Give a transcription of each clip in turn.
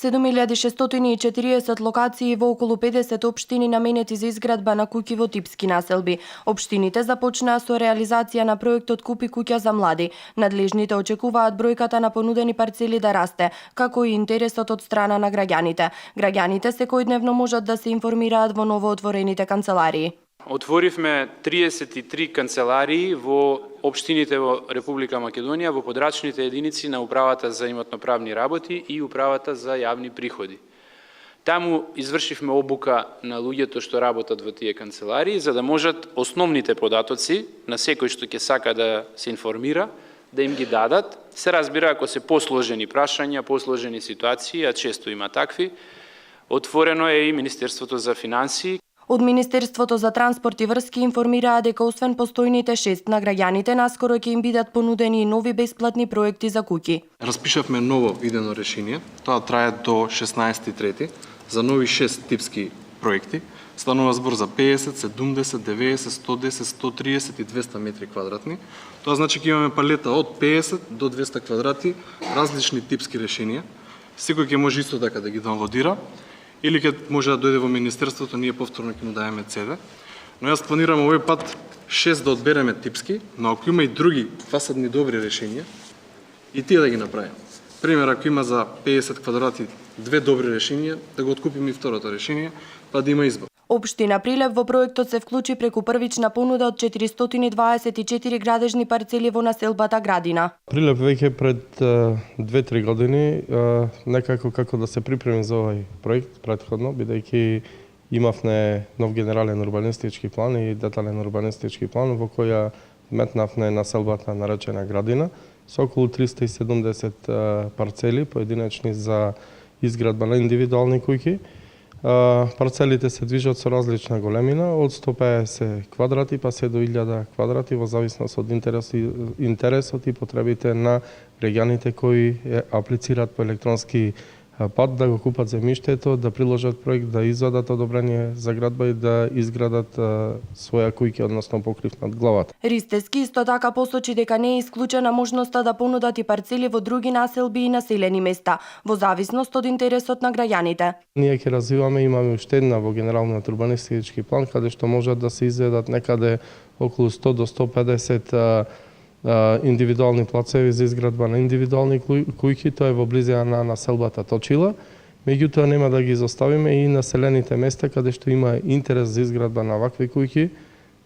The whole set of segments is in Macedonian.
7640 локации во околу 50 општини наменети за изградба на куќи во типски населби. Општините започнаа со реализација на проектот Купи куќа за млади. Надлежните очекуваат бројката на понудени парцели да расте, како и интересот од страна на граѓаните. Граѓаните секојдневно можат да се информираат во новоотворените канцеларии. Отворивме 33 канцеларии во општините во Република Македонија, во подрачните единици на Управата за имотно-правни работи и Управата за јавни приходи. Таму извршивме обука на луѓето што работат во тие канцеларии, за да можат основните податоци на секој што ќе сака да се информира, да им ги дадат. Се разбира, ако се посложени прашања, посложени ситуации, а често има такви, отворено е и Министерството за финансии. Од Министерството за транспорт и врски информираа дека освен постојните 6 на граѓаните, наскоро ќе им бидат понудени и нови бесплатни проекти за куќи. Распишавме ново идено решение, тоа трае до 16.3. за нови 6 типски проекти. Станува збор за 50, 70, 90, 110, 130 и 200 метри квадратни. Тоа значи ќе имаме палета од 50 до 200 квадрати, различни типски решенија. Секој ќе може исто така да ги даунлодира, или ќе може да дојде во Министерството, ние повторно ќе му дајеме CD. Но јас планирам овој пат 6 да одбереме типски, но ако има и други фасадни добри решенија, и тие да ги направиме. Пример, ако има за 50 квадрати две добри решенија, да го откупиме и второто решение, па да има избор. Општина Прилеп во проектот се вклучи преку првична понуда од 424 градежни парцели во населбата Градина. Прилеп веќе пред 2-3 години некако како да се припреми за овој проект претходно, бидејќи имавме нов генерален урбанистички план и детален урбанистички план во која метнавме населбата наречена Градина со околу 370 парцели поединечни за изградба на индивидуални куќи. Парцелите се движат со различна големина, од 150 квадрати па се до 1000 квадрати во зависност од интересот и потребите на граѓаните кои аплицираат по електронски пат да го купат земјиштето, да приложат проект, да извадат одобрение за градба и да изградат своја куќа, односно покрив над главата. Ристески исто така посочи дека не е исклучена можноста да понудат и парцели во други населби и населени места, во зависност од интересот на граѓаните. Ние ќе развиваме, имаме уште една во генералниот урбанистички план, каде што можат да се изведат некаде околу 100 до 150 индивидуални плацеви за изградба на индивидуални куќи, тоа е во близина на населбата Точила. Меѓутоа нема да ги изоставиме и населените места каде што има интерес за изградба на вакви куќи.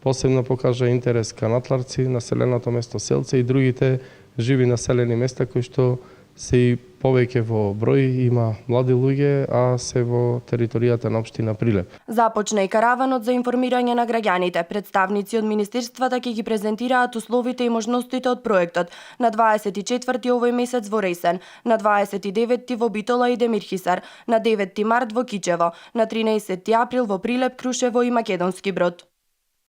Посебно покажа интерес Канатларци, населеното место Селце и другите живи населени места кои што се и повеќе во број, има млади луѓе, а се во територијата на општина Прилеп. Започна и караванот за информирање на граѓаните. Представници од министерствата ќе ги презентираат условите и можностите од проектот на 24 овој месец во Ресен, на 29 во Битола и Демирхисар, на 9 март во Кичево, на 13 април во Прилеп, Крушево и Македонски Брод.